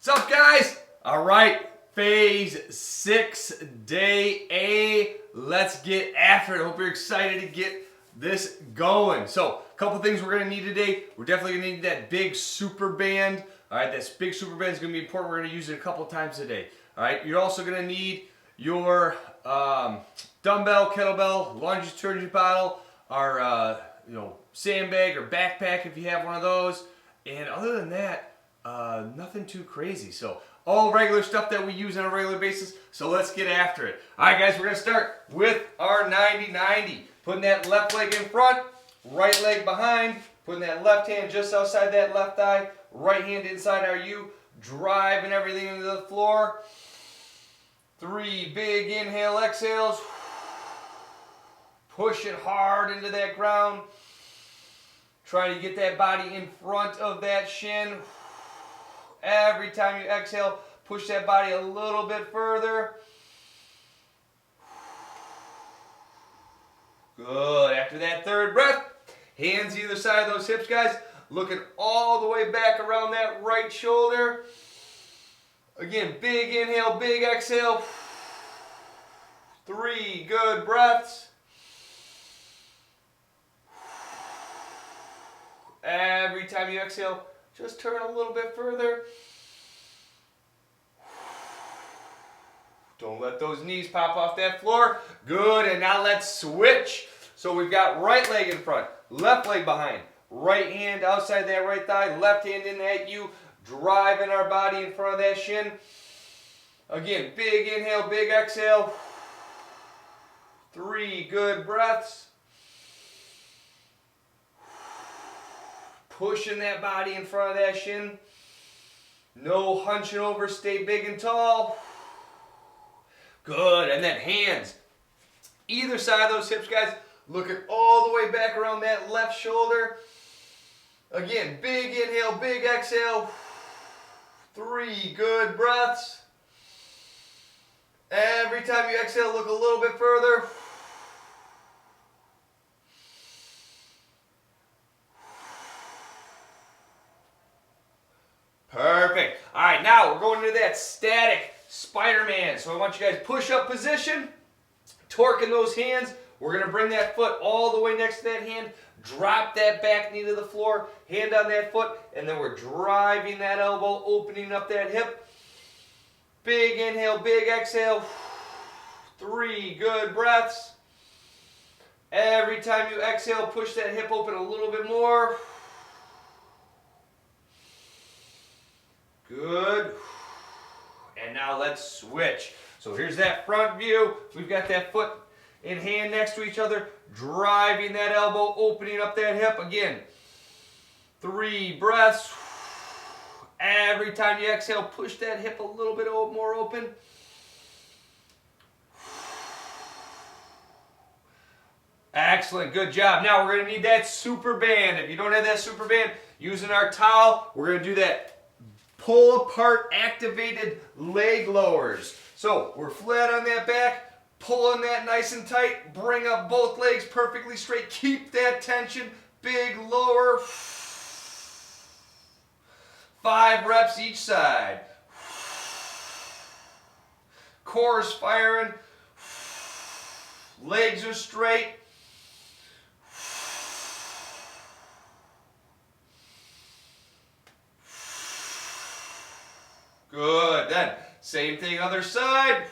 What's up, guys? All right, phase 6, day A. Let's get after it. I hope you're excited to get this going. So, a couple things we're going to need today. We're definitely going to need that big super band. All right, this big super band is going to be important. We're going to use it a couple times a day. All right, you're also going to need your dumbbell, kettlebell, laundry detergent bottle, our sandbag or backpack if you have one of those. And other than that, nothing too crazy. So all regular stuff that we use on a regular basis. So let's get after it. All right, guys, we're gonna start with our 90-90. Putting that left leg in front, right leg behind. Putting that left hand just outside that left thigh, right hand inside our U. Driving everything into the floor. 3 big inhale, exhales. Push it hard into that ground. Try to get that body in front of that shin. Every time you exhale, push that body a little bit further. Good. After that third breath, hands either side of those hips, guys. Looking all the way back around that right shoulder. Again, big inhale, big exhale. 3 good breaths. Every time you exhale, just turn a little bit further. Don't let those knees pop off that floor. Good, and now let's switch. So we've got right leg in front, left leg behind, right hand outside that right thigh, left hand in that U, driving our body in front of that shin. Again, big inhale, big exhale. 3 good breaths. Pushing that body in front of that shin. No hunching over, stay big and tall. Good, and then hands. Either side of those hips, guys. Looking all the way back around that left shoulder. Again, big inhale, big exhale. 3 good breaths. Every time you exhale, look a little bit further. Perfect. All right, now we're going into that static Spider-Man. So I want you guys push up position, torquing those hands. We're going to bring that foot all the way next to that hand, drop that back knee to the floor, hand on that foot, and then we're driving that elbow, opening up that hip. Big inhale, big exhale. 3 good breaths. Every time you exhale, push that hip open a little bit more. Good. And now let's switch. So here's that front view. We've got that foot and hand next to each other, driving that elbow, opening up that hip. Again, 3 breaths. Every time you exhale, push that hip a little bit more open. Excellent, good job. Now we're going to need that super band. If you don't have that super band, using our towel, we're going to do that pull apart activated leg lowers. So we're flat on that back, pulling that nice and tight, bring up both legs perfectly straight, keep that tension, big lower. 5 reps each side. Core's firing, legs are straight. Good. Then, same thing other side.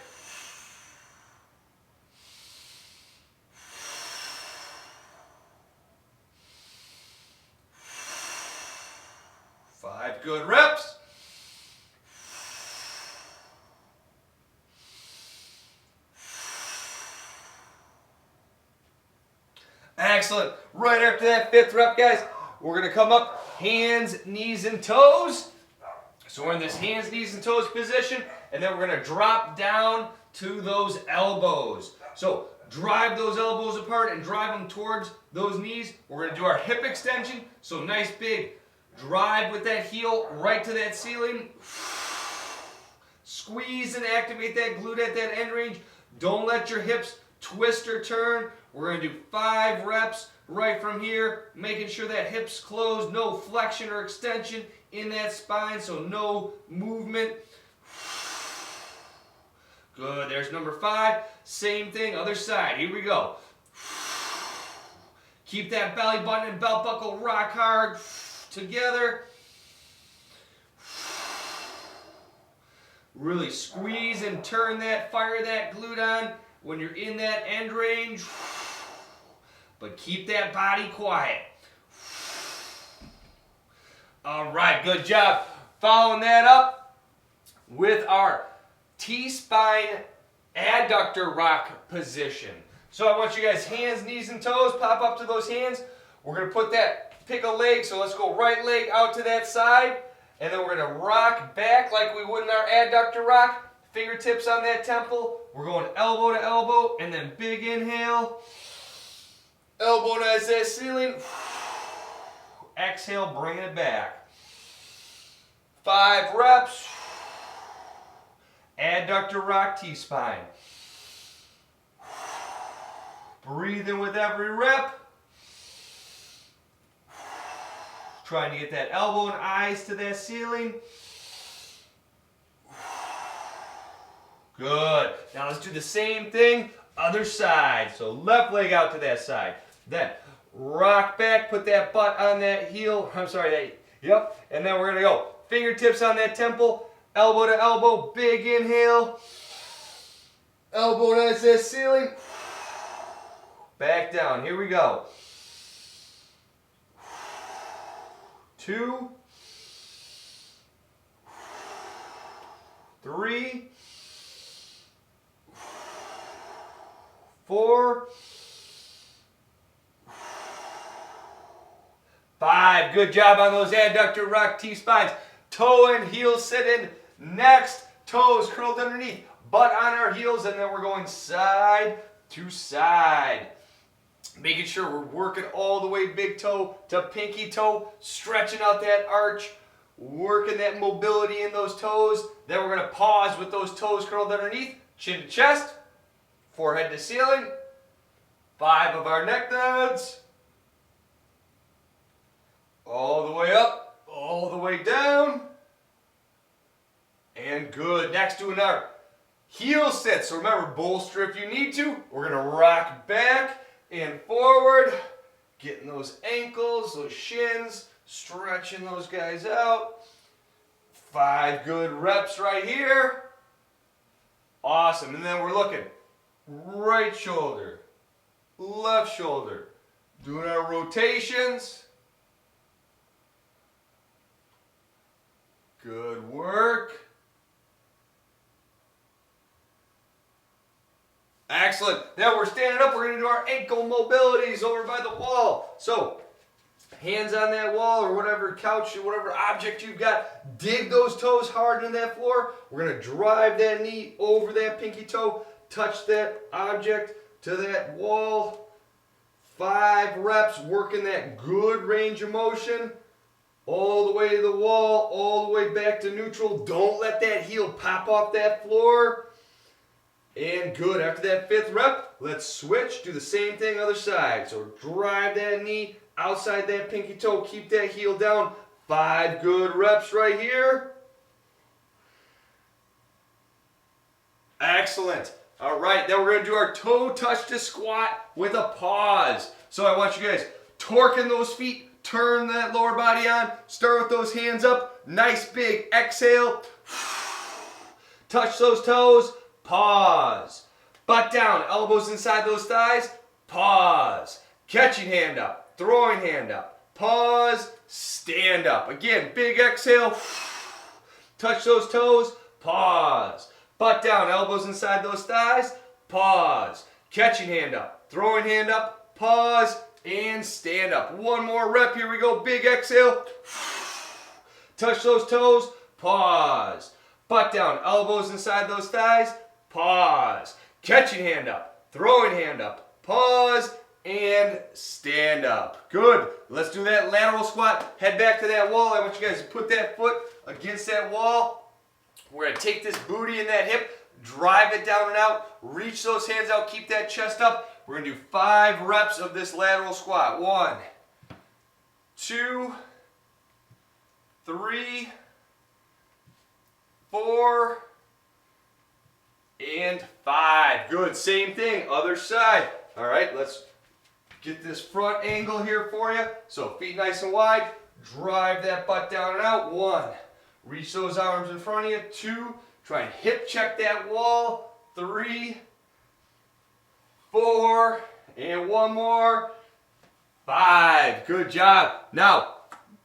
Five good reps. Excellent. Right after that 5th rep, guys, we're going to come up, hands, knees, and toes. So we're in this hands, knees, and toes position, and then we're going to drop down to those elbows. So drive those elbows apart and drive them towards those knees. We're going to do our hip extension. So nice big drive with that heel right to that ceiling. Squeeze and activate that glute at that end range. Don't let your hips twist or turn. We're going to do 5 reps right from here, making sure that hip's closed, no flexion or extension in that spine, so no movement. Good, there's number 5. Same thing, other side, here we go. Keep that belly button and belt buckle rock hard together. Really squeeze and turn that, fire that glute on when you're in that end range. But keep that body quiet. All right, good job. Following that up with our T-spine adductor rock position. So I want you guys hands, knees, and toes, pop up to those hands. We're going to put that, pick a leg, so let's go right leg out to that side. And then we're going to rock back like we would in our adductor rock. Fingertips on that temple. We're going elbow to elbow, and then big inhale. Elbow to that ceiling. Exhale, bring it back. 5 reps. Adductor rock T-spine. Breathe in with every rep. Trying to get that elbow and eyes to that ceiling. Good. Now let's do the same thing, other side. So left leg out to that side. Then rock back, put that butt on that heel. Yep. And then we're going to go fingertips on that temple, elbow to elbow, big inhale. Elbow to that ceiling. Back down. Here we go. 2, 3, 4, 5. Good job on those adductor rock T-spines. Toe and heel sit in next. Toes curled underneath. Butt on our heels, and then we're going side to side. Making sure we're working all the way big toe to pinky toe, stretching out that arch, working that mobility in those toes. Then we're going to pause with those toes curled underneath, chin to chest, forehead to ceiling. 5 of our neck nods. All the way up, all the way down. And good. Next, doing our heel sit. So remember, bolster if you need to. We're going to rock back and forward, getting those ankles, those shins, stretching those guys out. 5 good reps right here. Awesome. And then we're looking right shoulder, left shoulder. Doing our rotations. Good work. Excellent. Now we're standing up. We're going to do our ankle mobilities over by the wall. So, hands on that wall or whatever couch or whatever object you've got. Dig those toes hard into that floor. We're going to drive that knee over that pinky toe. Touch that object to that wall. 5 reps, working that good range of motion. All the way to the wall, all the way back to neutral. Don't let that heel pop off that floor. And good. After that 5th rep, let's switch. Do the same thing other side. So drive that knee outside that pinky toe. Keep that heel down. 5 good reps right here. Excellent. All right, then we're going to do our toe touch to squat with a pause. So I want you guys torquing those feet. Turn that lower body on. Start with those hands up. Nice big exhale. Touch those toes. Pause. Butt down. Elbows inside those thighs. Pause. Catching hand up. Throwing hand up. Pause. Stand up. Again, big exhale. Touch those toes. Pause. Butt down. Elbows inside those thighs. Pause. Catching hand up. Throwing hand up. Pause. And stand up. One more rep. Here we go. Big exhale. Touch those toes. Pause. Butt down. Elbows inside those thighs. Pause. Catching hand up. Throwing hand up. Pause. And stand up. Good. Let's do that lateral squat. Head back to that wall. I want you guys to put that foot against that wall. We're going to take this booty and that hip, drive it down and out, reach those hands out, keep that chest up, We're going to do 5 reps of this lateral squat. 1, 2, 3, 4, and 5. Good. Same thing. Other side. All right, let's get this front angle here for you. So feet nice and wide. Drive that butt down and out. 1. Reach those arms in front of you. 2. Try and hip check that wall. 3, 4, and 1 more. 5. Good job. Now,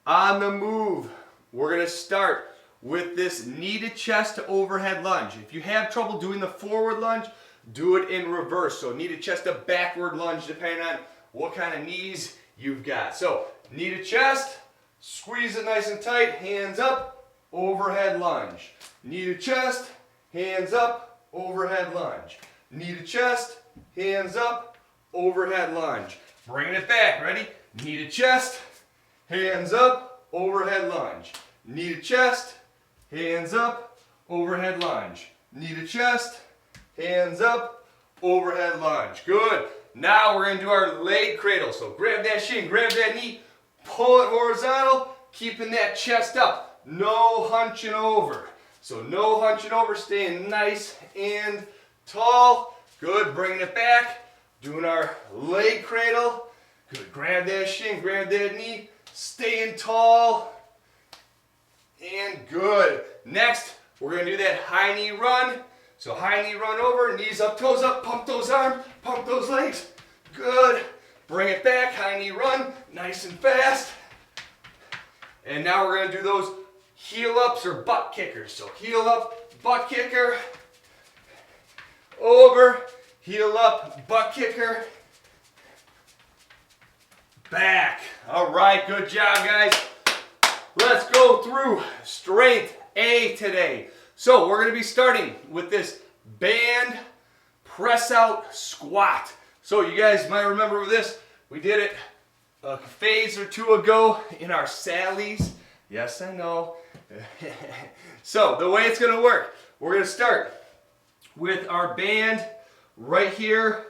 on the move, we're going to start with this knee to chest to overhead lunge. If you have trouble doing the forward lunge, do it in reverse. So knee to chest to backward lunge, depending on what kind of knees you've got. So knee to chest, squeeze it nice and tight, hands up, overhead lunge. Knee to chest, hands up, overhead lunge. Knee to chest, hands up, overhead lunge. Bringing it back, ready? Knee to chest, hands up, overhead lunge. Knee to chest, hands up, overhead lunge. Knee to chest, hands up, overhead lunge. Good. Now we're going to do our leg cradle. So grab that shin, grab that knee, pull it horizontal, keeping that chest up. No hunching over. So no hunching over, staying nice and tall. Good. Bringing it back. Doing our leg cradle. Good. Grab that shin, grab that knee, staying tall. And good. Next, we're going to do that high knee run. So high knee run over, knees up, toes up, pump those arms, pump those legs. Good. Bring it back, high knee run, nice and fast. And now we're going to do those heel ups or butt kickers. So heel up, butt kicker, over, heel up, butt kicker, back. All right, good job, guys. Let's go through strength A today. So we're going to be starting with this band press out squat. So you guys might remember this. We did it a phase or 2 ago in our Sallies. Yes, I know. So the way it's going to work, we're going to start with our band right here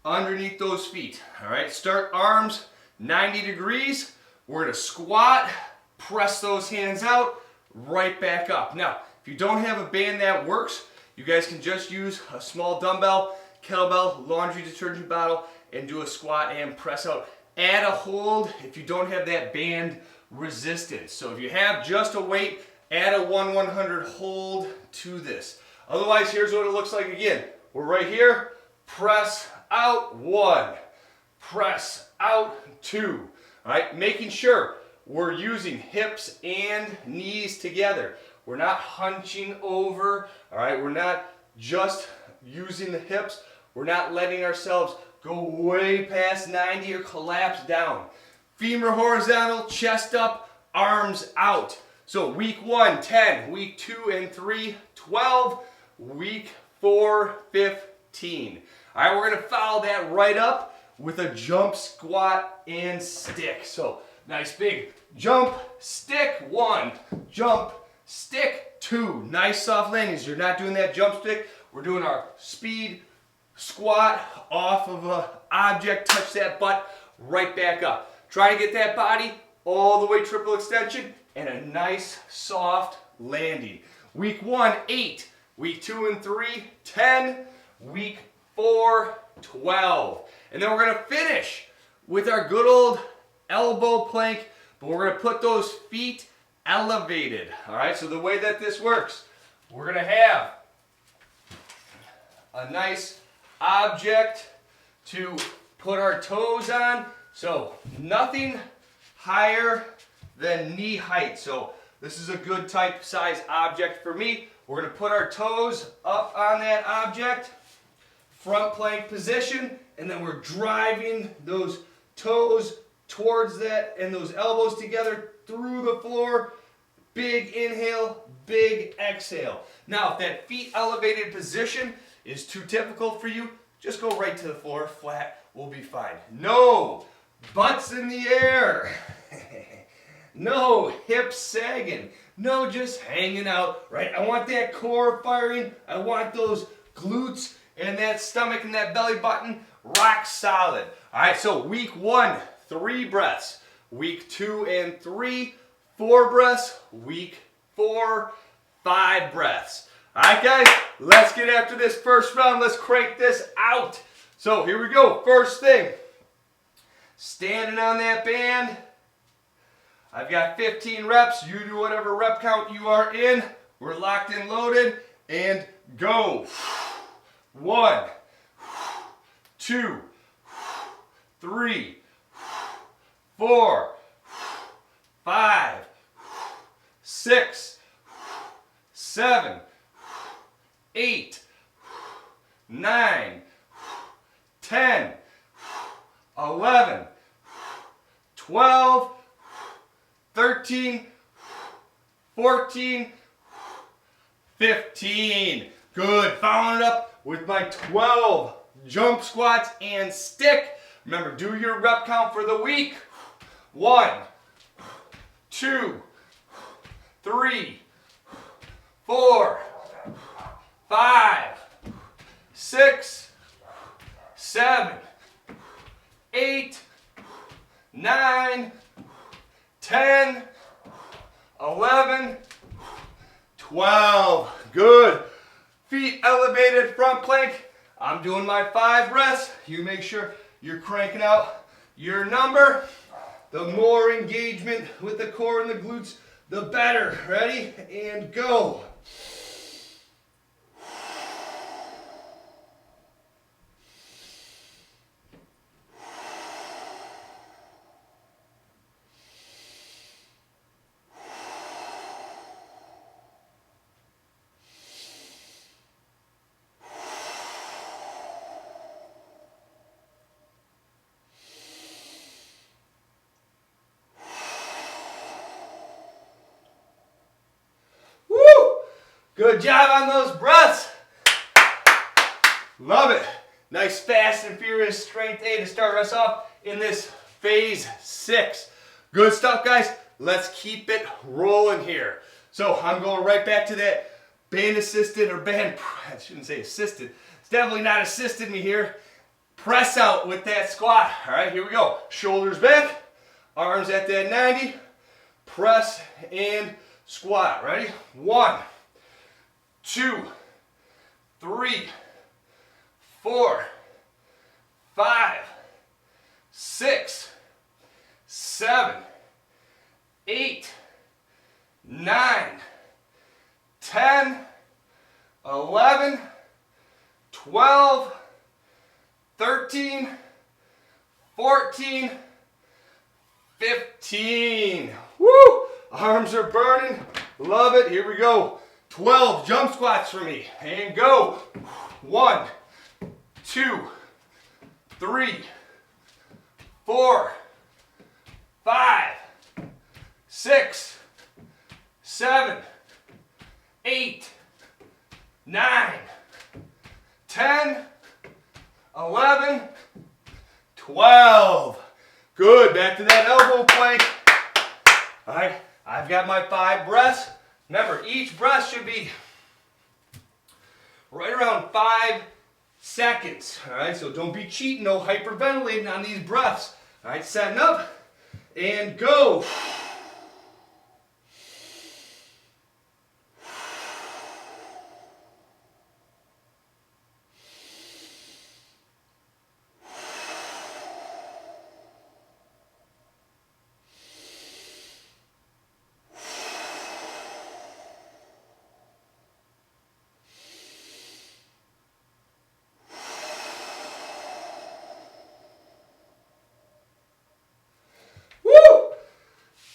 underneath those feet. All right, start arms 90 degrees. We're going to squat, press those hands out, right back up. Now, if you don't have a band that works, you guys can just use a small dumbbell, kettlebell, laundry detergent bottle, and do a squat and press out. Add a hold if you don't have that band resistance. So if you have just a weight, add a 1/100 hold to this. Otherwise, here's what it looks like again. We're right here, press out 1, press out 2. All right, making sure we're using hips and knees together. We're not hunching over, all right? We're not just using the hips. We're not letting ourselves go way past 90 or collapse down. Femur horizontal, chest up, arms out. So week 1, 10. Week 2 and 3, 12. Week 4, 15. All right, we're going to follow that right up with a jump, squat, and stick. So nice big jump, stick, 1. Jump, stick, 2. Nice soft landings. You're not doing that jump stick. We're doing our speed squat off of an object, touch that butt, right back up. Try to get that body all the way triple extension and a nice soft landing. Week 1, 8. Week 2 and 3, 10. Week 4, 12. And then we're going to finish with our good old elbow plank, but we're going to put those feet elevated. All right, so the way that this works, we're going to have a nice object to put our toes on. So nothing higher than knee height. So this is a good type size object for me. We're going to put our toes up on that object, front plank position, and then we're driving those toes towards that and those elbows together through the floor. Big inhale, big exhale. Now, if that feet elevated position is too difficult for you, just go right to the floor, flat, we'll be fine. No, butts in the air. No, hips sagging. No, just hanging out, right? I want that core firing. I want those glutes and that stomach and that belly button rock solid. All right, so week 1, 3 breaths. Week 2 and 3, 4 breaths. Week 4, 5 breaths. All right, guys, let's get after this first round. Let's crank this out. So here we go. First thing, standing on that band. I've got 15 reps. You do whatever rep count you are in. We're locked and loaded, and go. 1, 2, 3, 4, 5, 6, 7, 8, 9, 10, 11, 12, 13, 14, 15. Good. Following it up with my 12 jump squats and stick. Remember, do your rep count for the week. 1, 2, 3, 4, 5, 6, 7, 8, 9, 10, 11, 12. Good. Feet elevated, front plank. I'm doing my 5 breaths. You make sure you're cranking out your number. The more engagement with the core and the glutes, the better. Ready? And go. Good job on those breaths. Love it. Nice fast and furious strength A to start us off in this phase 6. Good stuff, guys. Let's keep it rolling here. So I'm going right back to that band assisted or band, I shouldn't say assisted. It's definitely not assisted me here. Press out with that squat. All right, here we go. Shoulders back, arms at that 90. Press and squat. Ready? 1, 2, 3, 4, 5, 6, 7, 8, 9, 10, 11, 12, 13, 14, 15. Woo! Arms are burning. Love it. Here we go. 12 jump squats for me. And go. 1, 2, 3, 4, 5, 6, 7, 8, 9, 10, 11, 12. Good. Back to that elbow plank. All right. I've got my 5 breaths. Remember, each breath should be right around 5 seconds. All right, so don't be cheating, no hyperventilating on these breaths. All right, setting up and go.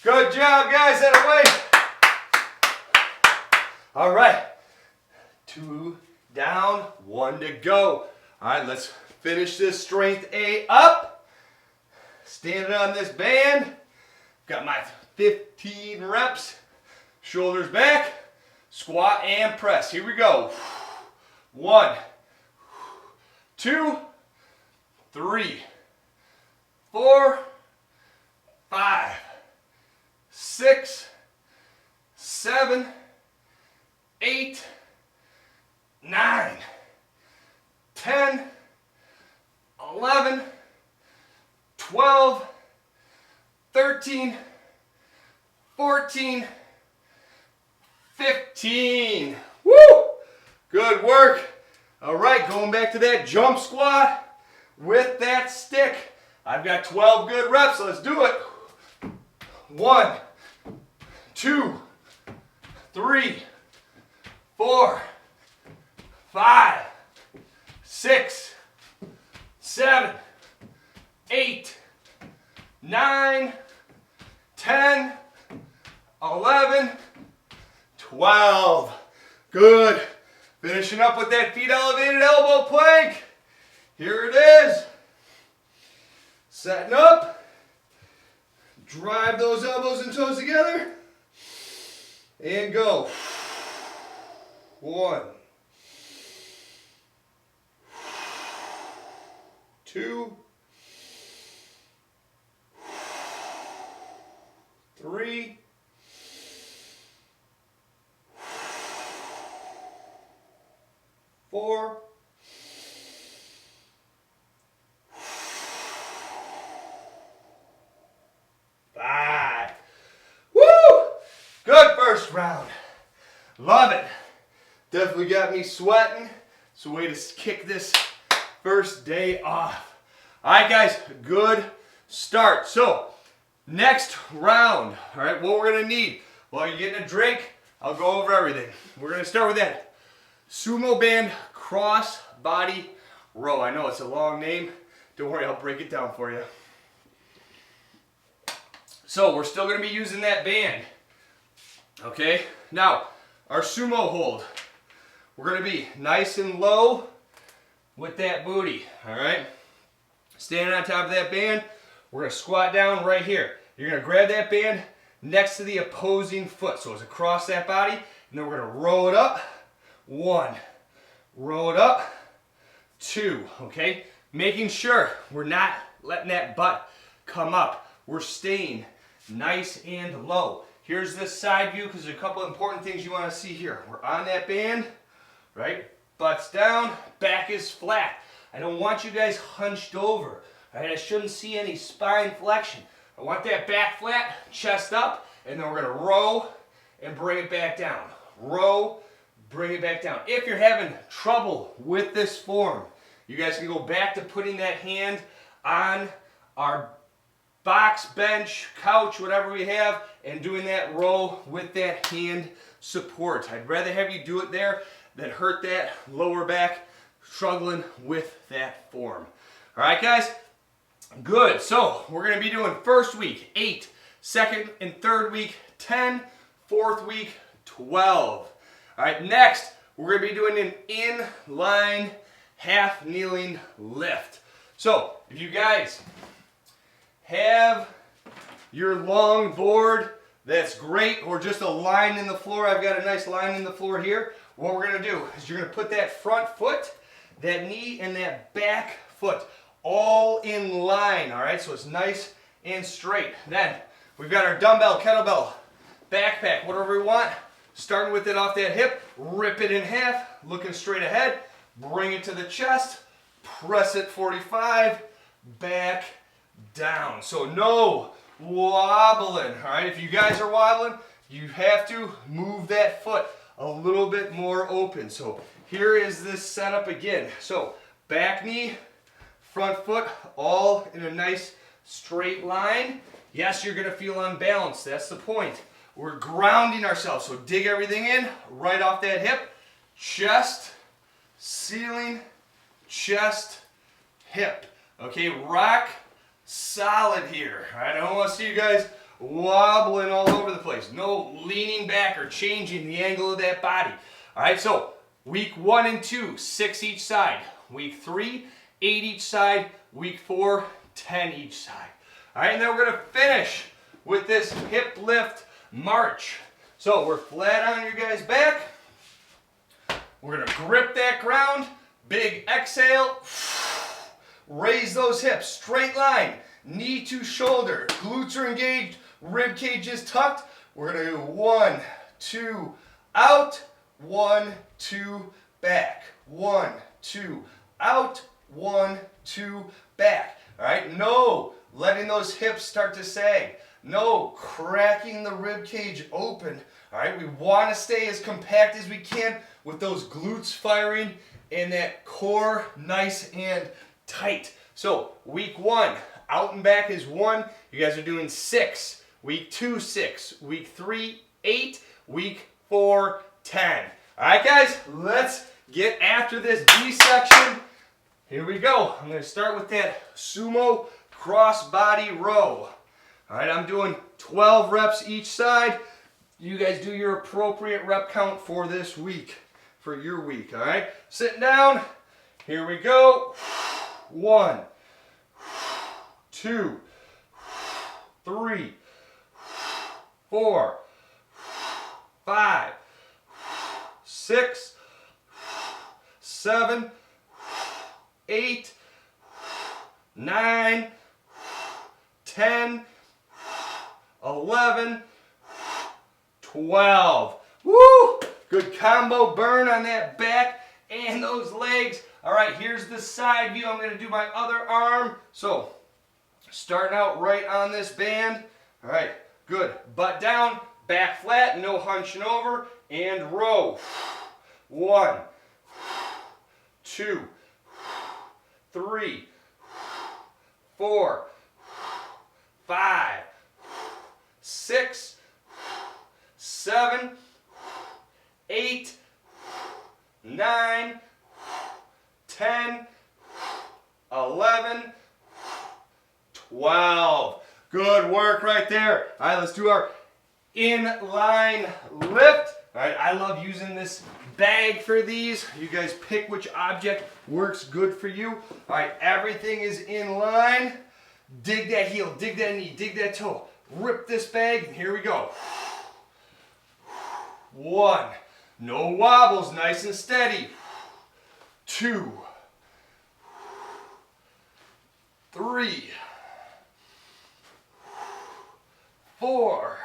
Good job, guys. That away. All right. 2 down, 1 to go. All right, let's finish this strength A up. Standing on this band. Got my 15 reps. Shoulders back. Squat and press. Here we go. 1, 2, 3, 4, 5, 6, 7, 8, 9, 10, 11, 12, 13, 14, 15. Woo! Good work. All right, going back to that jump squat with that stick. I've got 12 good reps, so let's do it. 1, 2, 3, 4, 5, 6, 7, 8, 9, 10, 11, 12. Good. Finishing up with that feet elevated elbow plank. Here it is. Setting up. Drive those elbows and toes together. And go. 1, 2, 3, 4, 5. Woo! Good first round. Love it. Definitely got me sweating. It's a way to kick this first day off. All right, guys, good start. So, next round, all right, what we're gonna need while you're getting a drink, I'll go over everything. We're gonna start with that sumo band cross body row. I know it's a long name. Don't worry, I'll break it down for you. So we're still going to be using that band. Okay, now our sumo hold. We're going to be nice and low with that booty. All right, standing on top of that band. We're going to squat down right here. You're going to grab that band next to the opposing foot. So it's across that body, and then we're going to roll it up. 1, roll it up, 2, okay? Making sure we're not letting that butt come up. We're staying nice and low. Here's this side view because there's a couple important things you want to see here. We're on that band, right? Butt's down, back is flat. I don't want you guys hunched over, right? I shouldn't see any spine flexion. I want that back flat, chest up, and then we're going to row and bring it back down. Row, bring it back down. If you're having trouble with this form, you guys can go back to putting that hand on our box, bench, couch, whatever we have, and doing that row with that hand support. I'd rather have you do it there than hurt that lower back struggling with that form. All right, guys? Good. So we're going to be doing first week, 8, second and third week, 10, fourth week, 12. All right, next, we're going to be doing an inline half kneeling lift. So, if you guys have your long board, that's great, or just a line in the floor. I've got a nice line in the floor here. What we're going to do is you're going to put that front foot, that knee, and that back foot all in line, all right? So it's nice and straight. Then, we've got our dumbbell, kettlebell, backpack, whatever we want. Starting with it off that hip, rip it in half, looking straight ahead, bring it to the chest, press it 45, back down. So no wobbling, all right? If you guys are wobbling, you have to move that foot a little bit more open. So here is this setup again. So back knee, front foot, all in a nice straight line. Yes, you're gonna feel unbalanced, that's the point. We're grounding ourselves, so dig everything in right off that hip. Chest, ceiling, chest, hip. Okay, rock solid here. All right, I don't want to see you guys wobbling all over the place. No leaning back or changing the angle of that body. All right, so week 1 and 2, 6 each side. Week 3, 8 each side. Week 4, 10 each side. All right, and then we're going to finish with this hip lift march. So we're flat on your guys' back. We're going to grip that ground. Big exhale. Raise those hips. Straight line. Knee to shoulder. Glutes are engaged. Rib cage is tucked. We're going to do 1, 2, out. 1, 2, back. 1, 2, out. 1, 2, back. All right, no letting those hips start to sag. No cracking the rib cage open. All right, we want to stay as compact as we can with those glutes firing and that core nice and tight. So week 1, out and back is 1. You guys are doing 6. Week 2, 6. Week 3, 8. Week 4, 10. All right, guys, let's get after this B section. Here we go. I'm going to start with that sumo crossbody row. All right, I'm doing 12 reps each side. You guys do your appropriate rep count for this week, for your week, all right? Sitting down. Here we go. 1, 2, 3, 4, 5, 6, 7, 8, 9, 10, 11, 12. Woo! Good combo burn on that back and those legs. All right, here's the side view. I'm going to do my other arm. So, starting out right on this band. All right, good. Butt down, back flat, no hunching over, and row. 1, 2, 3, 4, 5, 6, 7, 8, 9, 10, 11, 12. Good work right there. All right, let's do our inline lift. All right, I love using this bag for these. You guys pick which object works good for you. All right, everything is in line. Dig that heel, dig that knee, dig that toe. Rip this bag, and here we go. 1, no wobbles, nice and steady. 2, 3, 4,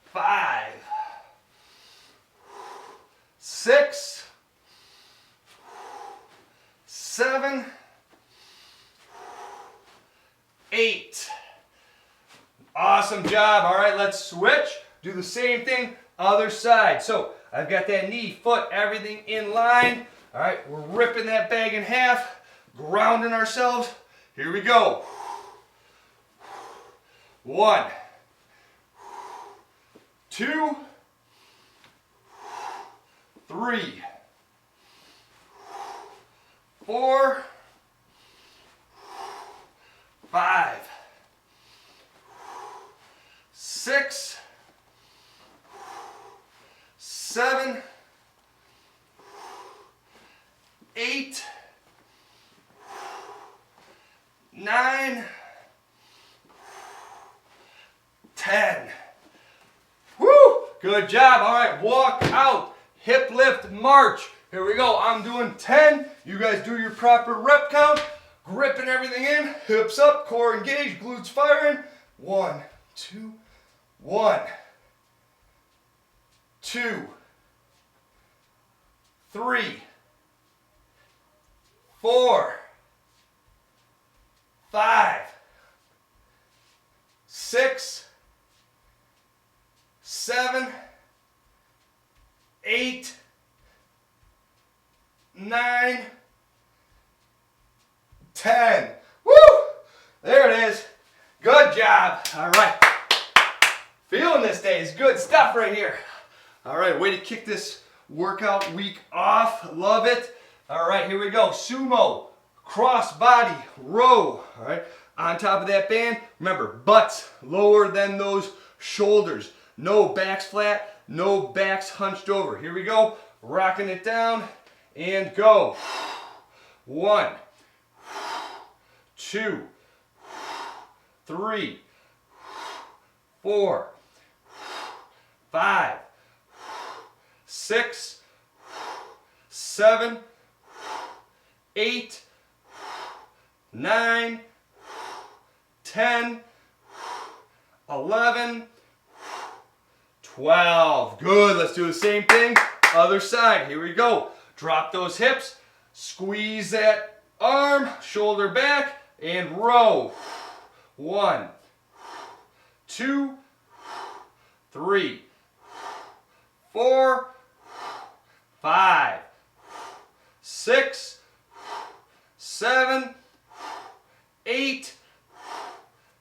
5, 6, 7, 8. Awesome job. All right, let's switch. Do the same thing, other side. So I've got that knee, foot, everything in line. All right, we're ripping that bag in half, grounding ourselves. Here we go. 1, 2, 3, 4, 5, 6, 7, 8, 9, 10. Woo! Good job. All right, walk out, hip lift, march. Here we go. I'm doing 10. You guys do your proper rep count. Gripping everything in, hips up, core engaged, glutes firing. 1, 2, 1, 2, 3, 4, 5, 6, 7, 8, 9, 10. Woo! There it is. Good job. All right. Feeling this day is good stuff right here. All right, way to kick this workout week off. Love it. All right, here we go. Sumo, cross body, row. All right, on top of that band, remember, butts lower than those shoulders. No backs flat, no backs hunched over. Here we go. Rocking it down and go. 1, 2, 3, 4, 5, 6, 7, 8, 9, 10, 11, 12. Good. Let's do the same thing. Other side. Here we go. Drop those hips. Squeeze that arm, shoulder back, and row. 1, 2, 3, 4, 5, 6, 7, 8,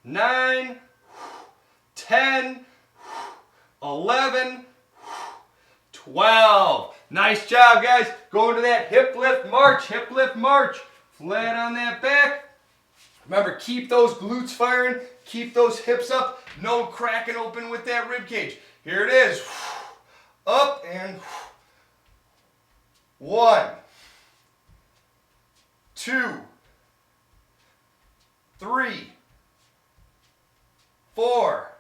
9, 10, 11, 12. Nice job, guys. Going to that hip lift march, hip lift march. Flat on that back. Remember, keep those glutes firing, keep those hips up, no cracking open with that rib cage. Here it is. Up and 1, 2, 3, 4,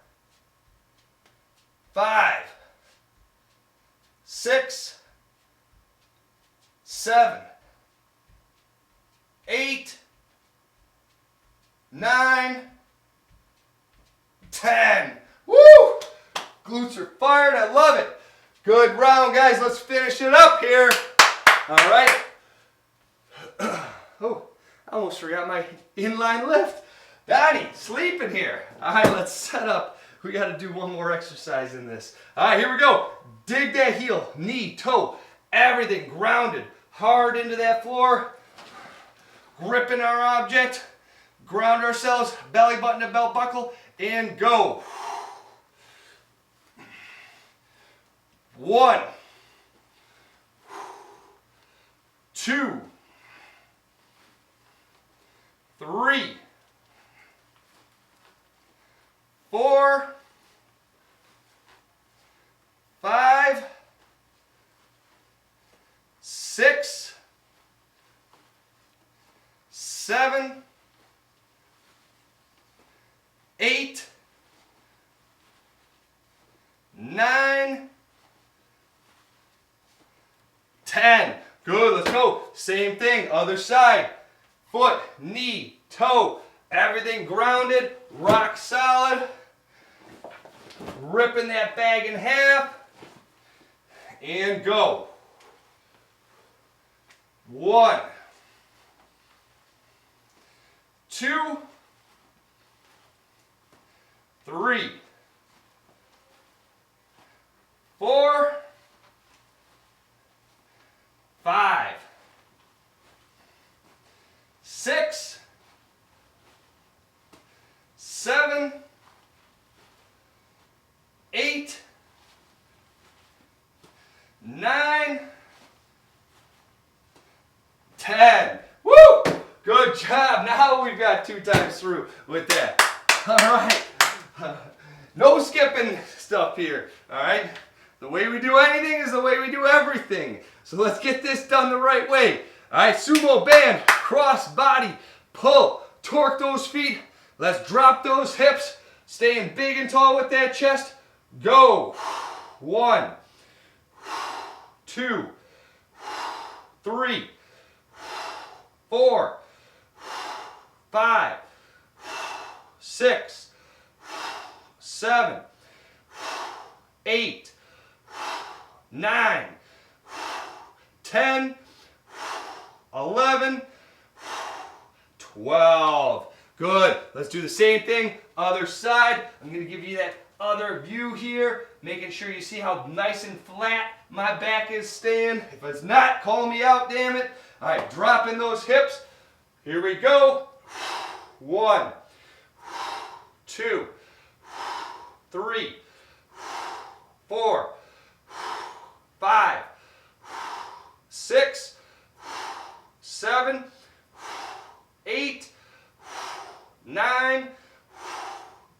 5, 6, 7, 8, 9, 10. Woo! Glutes are fired. I love it. Good round, guys. Let's finish it up here. All right. Oh, I almost forgot my inline lift. Donnie, sleeping here. All right, let's set up. We got to do one more exercise in this. All right, here we go. Dig that heel, knee, toe, everything grounded hard into that floor. Gripping our object. Ground ourselves, belly button to belt buckle, and go. 1, 2, 3, 4, 5, 6, 7, 8, 9, 10. Good, let's go. Same thing, other side. Foot, knee, toe, everything grounded, rock solid. Ripping that bag in half. And go. 1, 2, 3, 4, 5, 6, 7, 8, 9, 10. Woo! Good job. Now we've got 2 times through with that. All right. No skipping stuff here. All right. The way we do anything is the way we do everything. So let's get this done the right way. All right. Sumo band, cross body, pull, torque those feet. Let's drop those hips. Staying big and tall with that chest. Go. 1, 2, 3, 4, 5, 6, 7, 8, 9, 10, 11, 12. Good. Let's do the same thing. Other side. I'm going to give you that other view here, making sure you see how nice and flat my back is staying. If it's not, call me out, damn it. All right, dropping those hips. Here we go. 1, 2, 3, 4, 5, 6, 7, 8, 9,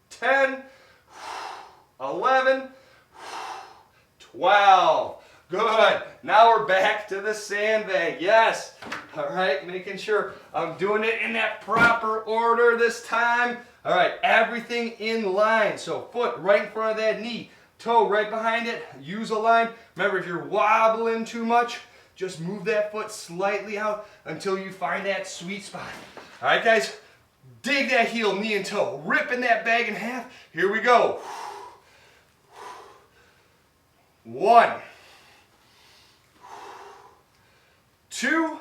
10, 11, 12. Good. Now we're back to the sandbag. Yes. All right. Making sure I'm doing it in that proper order this time. All right. Everything in line. So foot right in front of that knee. Toe right behind it. Use a line. Remember, if you're wobbling too much, just move that foot slightly out until you find that sweet spot. All right, guys. Dig that heel, knee and toe. Ripping that bag in half. Here we go. 1, 2,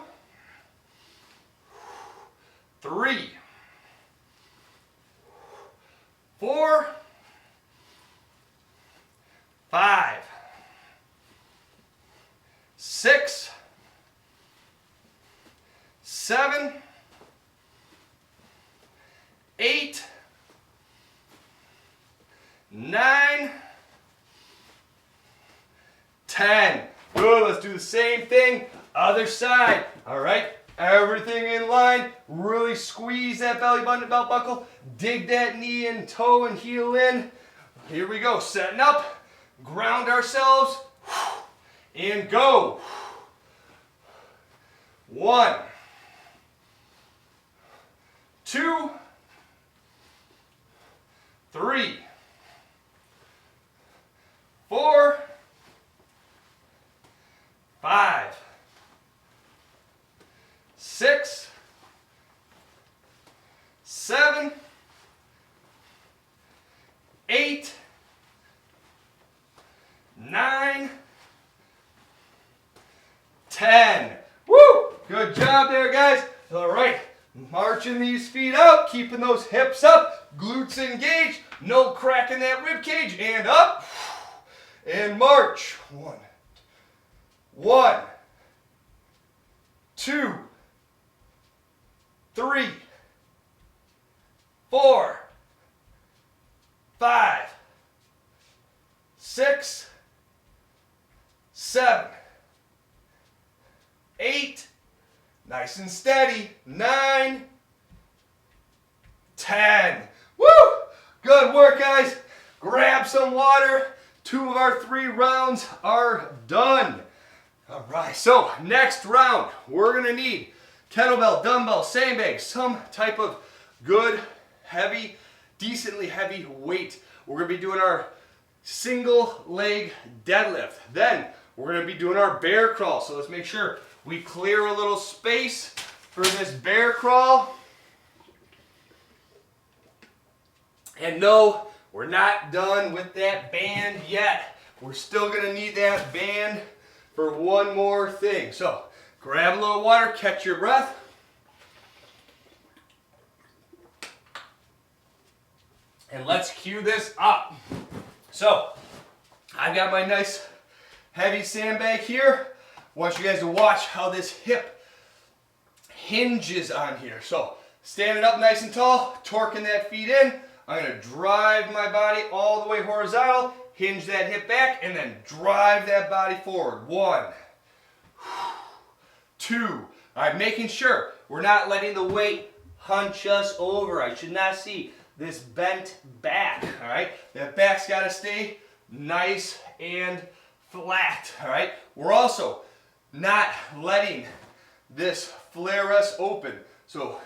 3, 4, 5, 6, 7, 8, 9, 10. Good, let's do the same thing, other side. All right, everything in line. Really squeeze that belly button, belt buckle. Dig that knee and toe and heel in. Here we go, setting up. Ground ourselves. And go. 1, 2, 3, 4, 5, 6, 7, 8, 9, 10. Woo! Good job there, guys. All right, marching these feet out, keeping those hips up, glutes engaged, no crack in that rib cage, and up, and march. 1, 2, 3, 4, 5, 6, 7, 8, nice and steady, 9, 10. Woo! Good work, guys. Grab some water. 2 of our 3 rounds are done. All right, so next round, we're gonna need kettlebell, dumbbell, sandbag, some type of good, heavy, decently heavy weight. We're gonna be doing our single leg deadlift. Then we're gonna be doing our bear crawl. So let's make sure we clear a little space for this bear crawl. And no, we're not done with that band yet. We're still gonna need that band for one more thing. So grab a little water, catch your breath. And let's cue this up. So I've got my nice heavy sandbag here. I want you guys to watch how this hip hinges on here. So standing up nice and tall, torquing that feet in. I'm going to drive my body all the way horizontal, hinge that hip back, and then drive that body forward. 1, 2. All right, making sure we're not letting the weight hunch us over. I should not see this bent back. All right, that back's got to stay nice and flat. All right, we're also not letting this flare us open. So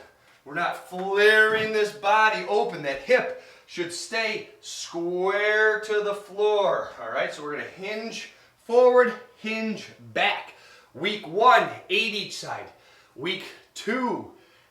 we're not flaring this body open. That hip should stay square to the floor. All right, so we're gonna hinge forward, hinge back. Week 1, 8 each side. Week 2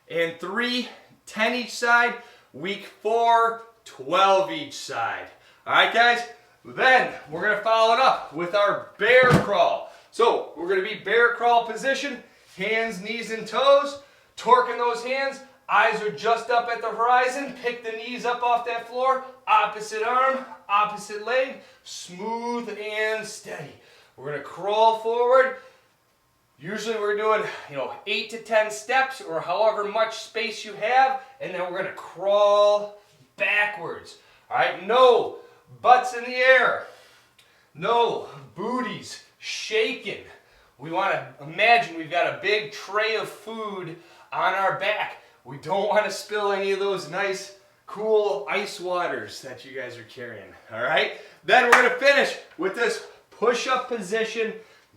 and 3, 10 each side. Week 4, 12 each side. All right, guys, then we're gonna follow it up with our bear crawl. So we're gonna be bear crawl position, hands, knees, and toes, torquing those hands. Eyes are just up at the horizon. Pick the knees up off that floor. Opposite arm, opposite leg. Smooth and steady. We're going to crawl forward. Usually we're doing, 8 to 10 steps or however much space you have. And then we're going to crawl backwards. All right, no butts in the air. No booties shaking. We want to imagine we've got a big tray of food on our back. We don't want to spill any of those nice, cool ice waters that you guys are carrying, all right? Then we're going to finish with this push-up position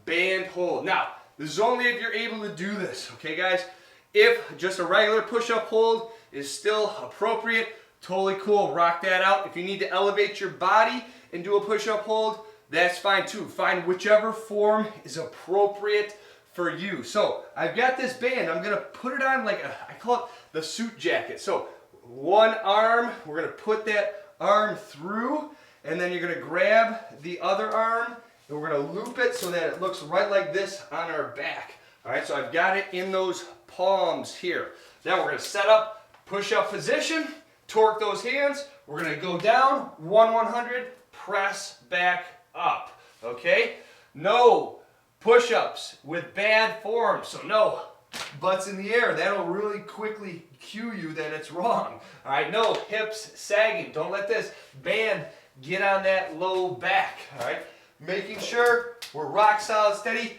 band hold. Now, this is only if you're able to do this, okay, guys? If just a regular push-up hold is still appropriate, totally cool, rock that out. If you need to elevate your body and do a push-up hold, that's fine too. Find whichever form is appropriate for you. So I've got this band. I'm gonna put it on like I call it the suit jacket. So one arm, we're gonna put that arm through, and then you're gonna grab the other arm, and we're gonna loop it so that it looks right like this on our back. All right, so I've got it in those palms here. Now we're going to set up push-up position, torque those hands. We're going to go down, 100, press back up, okay? No push-ups with bad form, so no butts in the air. That'll really quickly cue you that it's wrong. All right, no hips sagging. Don't let this band get on that low back, all right? Making sure we're rock solid steady.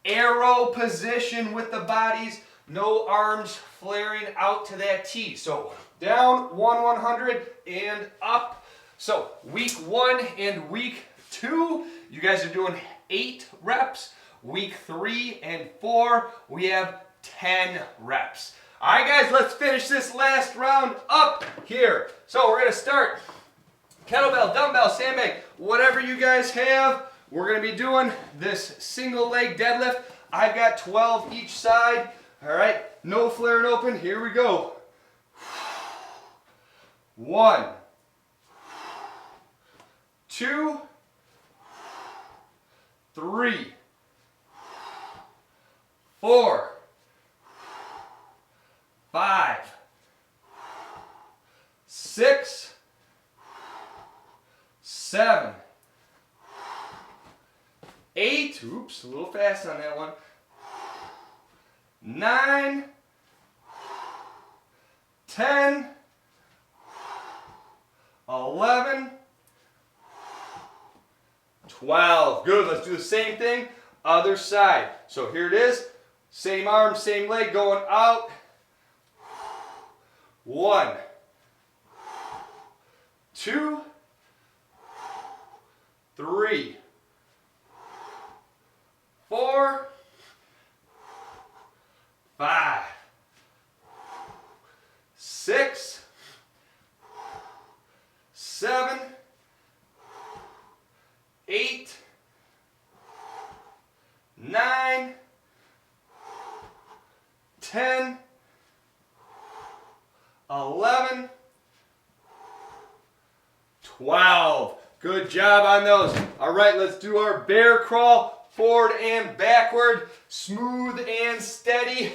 Arrow position with the bodies. No arms flaring out to that T. So down 100 and up. So week 1 and week 2, you guys are doing 8 reps. Week 3 and 4, we have 10 reps. All right, guys, let's finish this last round up here. So we're going to start kettlebell, dumbbell, sandbag, whatever you guys have. We're going to be doing this single leg deadlift. I've got 12 each side. All right, no flaring open. Here we go. 1, 2, 3, 4, 5, 6, 7, 8, oops, a little fast on that one, 9, 10, 11, 12. Good, let's do the same thing, other side. So here it is, same arm, same leg going out. 1, 2, 3, 4, 5, 6, 7, 8, 9, 10, 11, 12. Good job on those. All right, let's do our bear crawl, forward and backward, smooth and steady.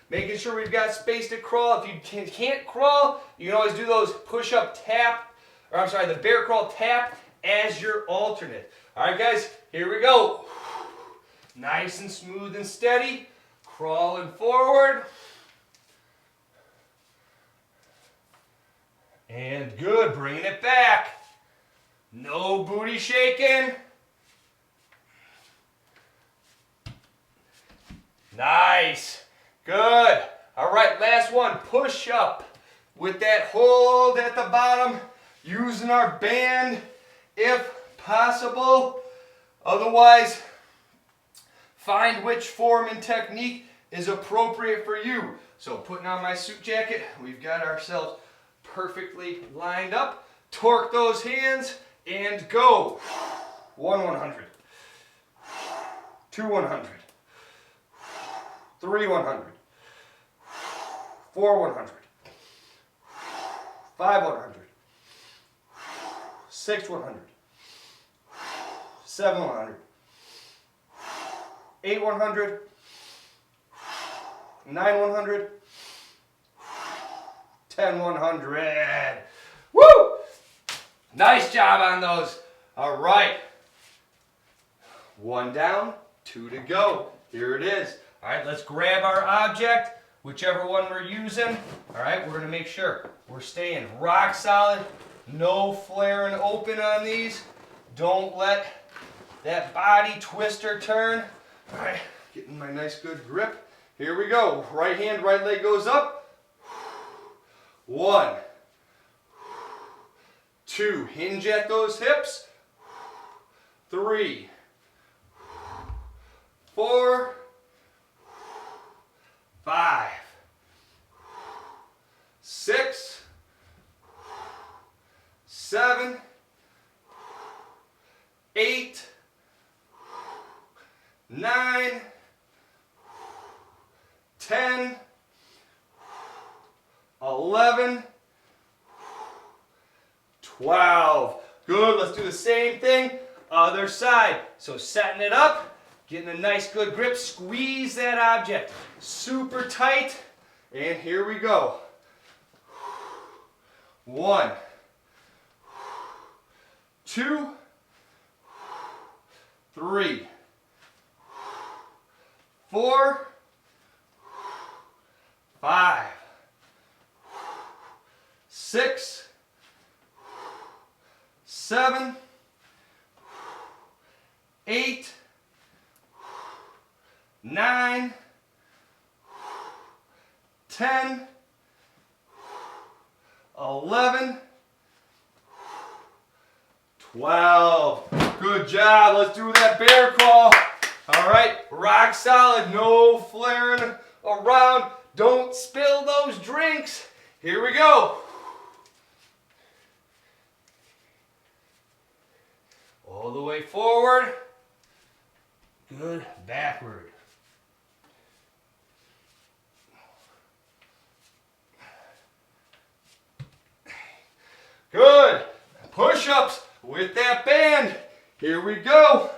Making sure we've got space to crawl. If you can't crawl, you can always do those push-up tap, or I'm sorry, the bear crawl tap as your alternate. All right, guys, here we go. Nice and smooth and steady. Crawling forward. And good, bringing it back. No booty shaking. Nice. Good. All right, last one. Push up with that hold at the bottom, using our band if possible. Otherwise, find which form and technique is appropriate for you. So putting on my suit jacket, we've got ourselves perfectly lined up. Torque those hands and go. 100. 2 100. 3 100. 4 100. 5 100. 6 100. 7 100. 8 100. 9 100. 10 100. Woo! Nice job on those. All right. 1 down, 2 to go. Here it is. All right, let's grab our object, whichever one we're using. All right, we're going to make sure we're staying rock solid, no flaring open on these. Don't let that body twist or turn. All right, getting my nice good grip. Here we go. Right hand, right leg goes up. 1, 2, hinge at those hips. 3, 4, 5, 6, 7, 8, 9, 10, 11, 12. Good, let's do the same thing, other side. So setting it up, Getting a nice good grip. Squeeze that object super tight. And here we go. 1, 2, 3, 4, 5, 6, 7, 8, 9, 10, 11, 12. Good job. Let's do that bear crawl. All right, rock solid. No flaring around. Don't spill those drinks. Here we go. All the way forward. Good. Backward. Good. Push-ups with that band. Here we go.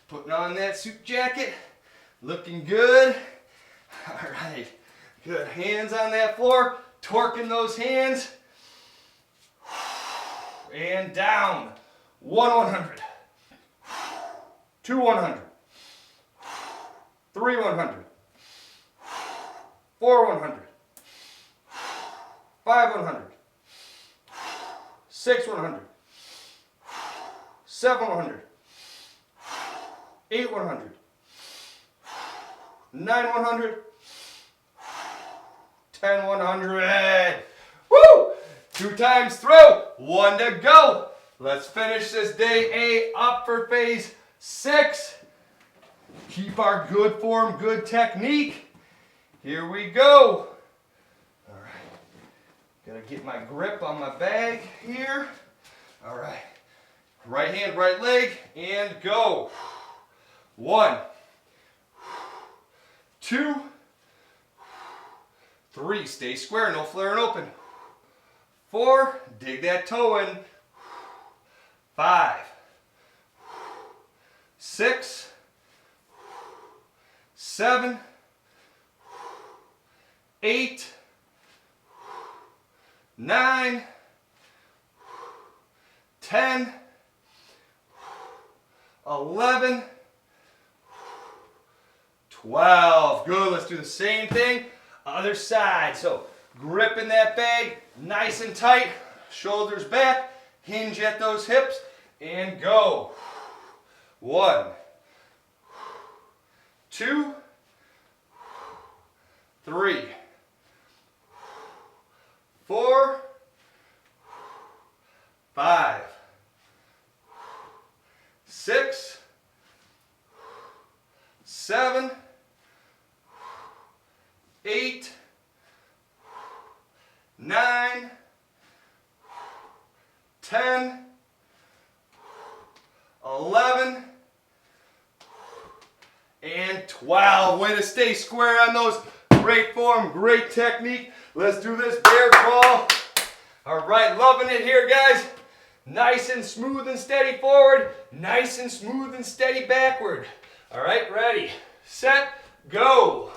Putting on that suit jacket. Looking good. All right. Good. Hands on that floor. Torquing those hands. And down. 100. 2 100. 3 100. 4 100. 5 100. 6 100. 7 100. 8 100. 9 100. 10 100. Woo! 2 times through. 1 to go. Let's finish this day A up for phase 6. Keep our good form, good technique. Here we go. All right. Gotta get my grip on my bag here. All right. Right hand, right leg, and go. 1, 2, 3. Stay square, no flaring open. 4. Dig that toe in. 5, 6, 7, 8, 9, 10, 11, 12. Good. Let's do the same thing. Other side. So gripping that bag nice and tight. Shoulders back. Hinge at those hips. And go. 1, 2, 3, 4, 5, 6, 7, 8, 9, 10, 11, and 12. Way to stay square on those. Great form, great technique. Let's do this bear crawl. All right, loving it here, guys. Nice and smooth and steady forward. Nice and smooth and steady backward. All right, ready, set, go.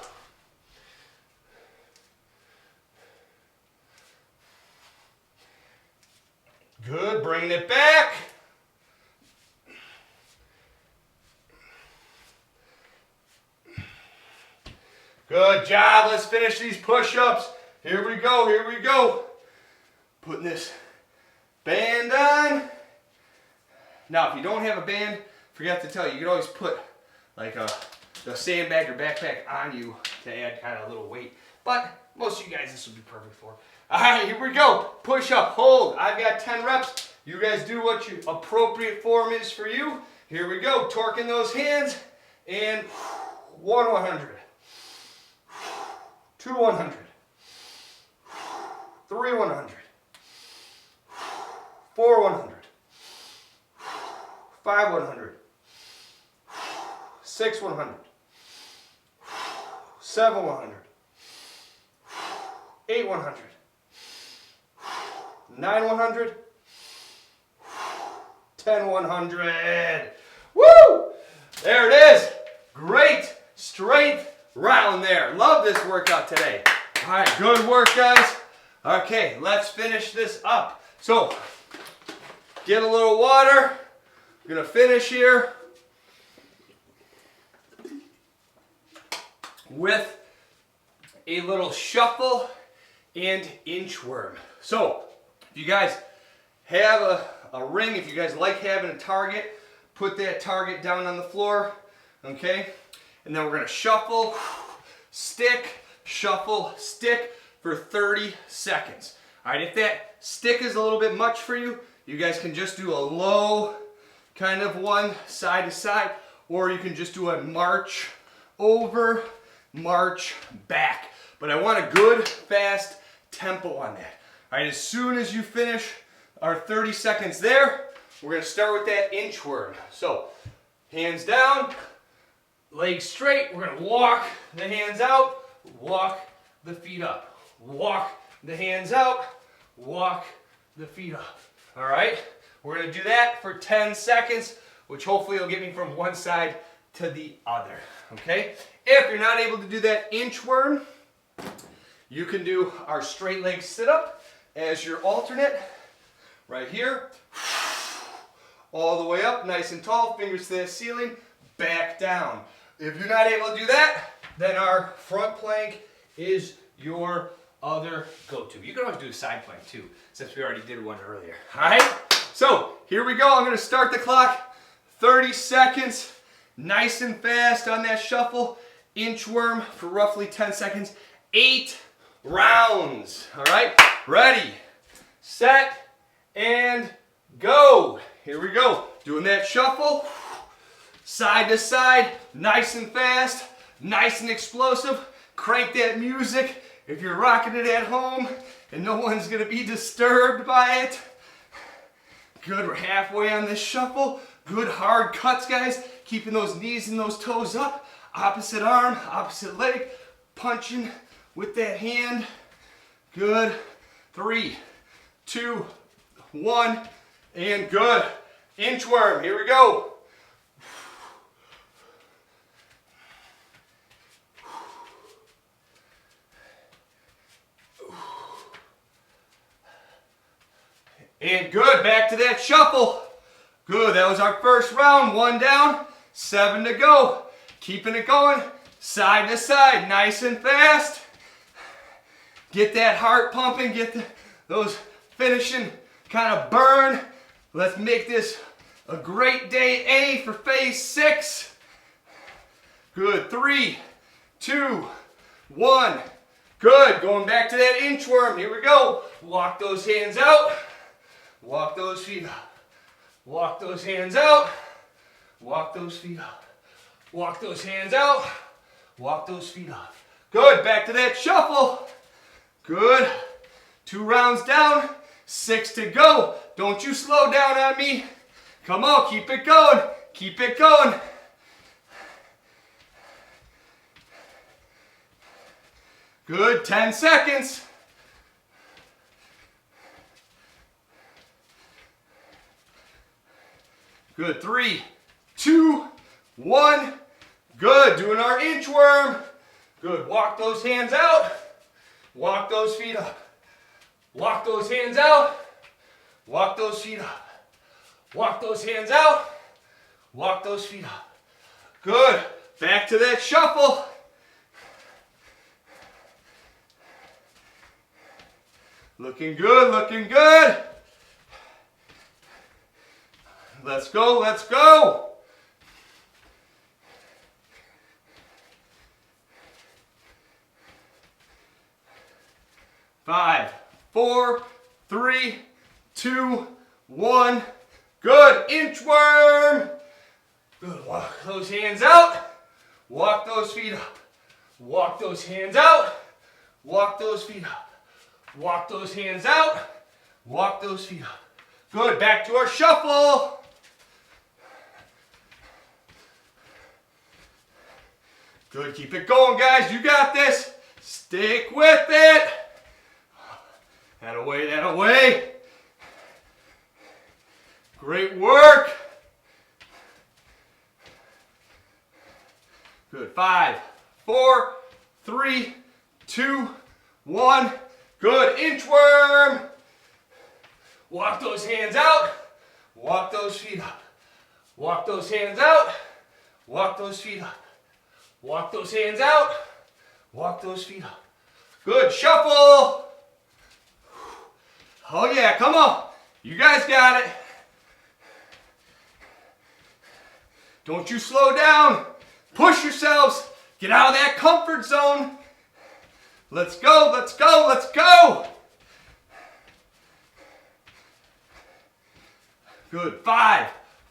Good, bringing it back. Good job. Let's finish these push-ups. Here we go, here we go. Putting this band on. Now, if you don't have a band, forgot to tell you, you can always put like the sandbag or backpack on you to add kind of a little weight. But most of you guys, this would be perfect for. All right, here we go. Push up, hold. I've got 10 reps. You guys do what your appropriate form is for you. Here we go. Torquing those hands. And 1 100. 2 100. 3 100. 4 100. 5 100. 6 100. 7 100. 8 100. 9 100. 10 100. Woo! There it is. Great strength round there. Love this workout today. All right, good work, guys. Okay, let's finish this up. So, get a little water. We're gonna finish here with a little shuffle and inchworm. So, if you guys have a ring, if you guys like having a target, put that target down on the floor, okay? And then we're gonna shuffle, stick, shuffle, stick for 30 seconds. All right, if that stick is a little bit much for you, you guys can just do a low kind of one side to side, or you can just do a march over, march back. But I want a good, fast tempo on that. All right, as soon as you finish our 30 seconds there, we're gonna start with that inchworm. So, hands down, legs straight. We're gonna walk the hands out, walk the feet up. Walk the hands out, walk the feet up. All right, we're gonna do that for 10 seconds, which hopefully will get me from one side to the other, okay? If you're not able to do that inchworm, you can do our straight leg sit up as your alternate, right here. All the way up, nice and tall, fingers to the ceiling, back down. If you're not able to do that, then our front plank is your other go-to. You can always do a side plank too, since we already did one earlier. All right, so here we go. I'm gonna start the clock, 30 seconds, nice and fast on that shuffle, inchworm for roughly 10 seconds, 8 rounds. All right, ready, set, and go. Here we go, doing that shuffle, side to side, nice and fast, nice and explosive. Crank that music if you're rocking it at home and no one's gonna be disturbed by it. Good, we're halfway on this shuffle. Good hard cuts, guys. Keeping those knees and those toes up. Opposite arm, opposite leg, punching with that hand. Good. 3, 2, 1, and good. Inchworm, here we go. And good, back to that shuffle. Good, that was our first round. 1 down, 7 to go. Keeping it going, side to side, nice and fast. Get that heart pumping, get those finishing kind of burn. Let's make this a great day A for phase 6. Good, 3, 2, 1. Good, going back to that inchworm. Here we go. Walk those hands out. Walk those feet up. Walk those hands out. Walk those feet up. Walk those hands out. Walk those feet up. Good, back to that shuffle. Good. 2 rounds down, 6 to go. Don't you slow down on me. Come on, keep it going. Keep it going. Good, 10 seconds. Good, 3, 2, 1. Good, doing our inchworm. Good, walk those hands out. Walk those feet up. Walk those hands out. Walk those feet up. Walk those hands out. Walk those feet up. Good, back to that shuffle. Looking good, looking good. Let's go, let's go. Five, 4, 3, 2, 1. Good, inchworm. Good, walk those hands out. Walk those feet up. Walk those hands out. Walk those feet up. Walk those hands out. Walk those feet up. Good, back to our shuffle. Good, keep it going, guys. You got this. Stick with it. That away, that away. Great work. 5, 4, 3, 2, 1. Good. Inchworm. Walk those hands out. Walk those feet up. Walk those hands out. Walk those feet up. Walk those hands out. Walk those feet up. Good. Shuffle. Oh yeah, come on. You guys got it. Don't you slow down. Push yourselves. Get out of that comfort zone. Let's go, let's go, let's go. Good. 5,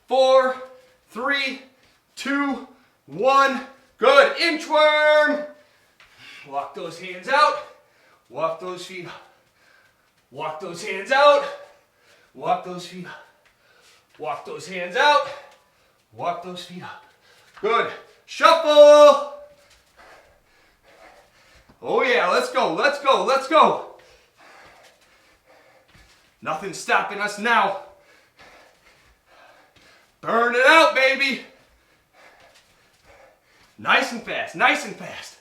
4, 3, 2, 1. Good. Inchworm. Walk those hands out. Walk those feet up. Walk those hands out. Walk those feet up. Walk those hands out. Walk those feet up. Good. Shuffle. Oh yeah, let's go, let's go, let's go. Nothing's stopping us now. Burn it out, baby. Nice and fast, nice and fast.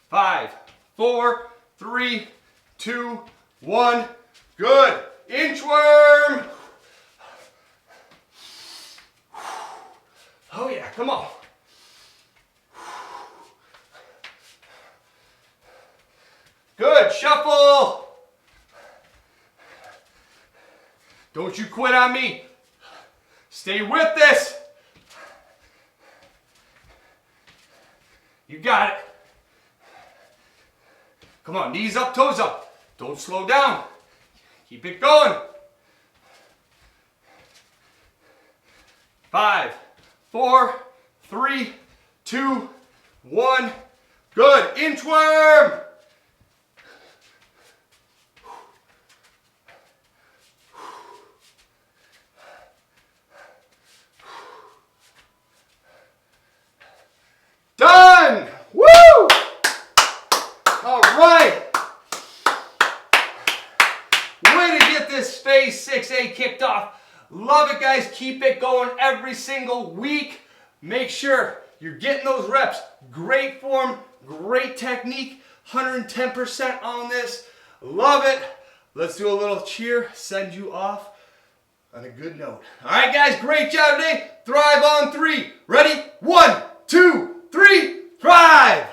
5, 4, 3, 2, 1. Good. Inchworm. Oh yeah, come on. Good. Shuffle. Don't you quit on me. Stay with this. You got it. Come on, knees up, toes up. Don't slow down. Keep it going. 5, 4, 3, 2, 1. Good. Inchworm. Done. Woo! All right. Way to get this phase 6A kicked off. Love it, guys. Keep it going every single week. Make sure you're getting those reps. Great form, great technique, 110% on this. Love it. Let's do a little cheer, send you off on a good note. All right, guys, great job today. Thrive on 3. Ready? 1, 2, 3, thrive.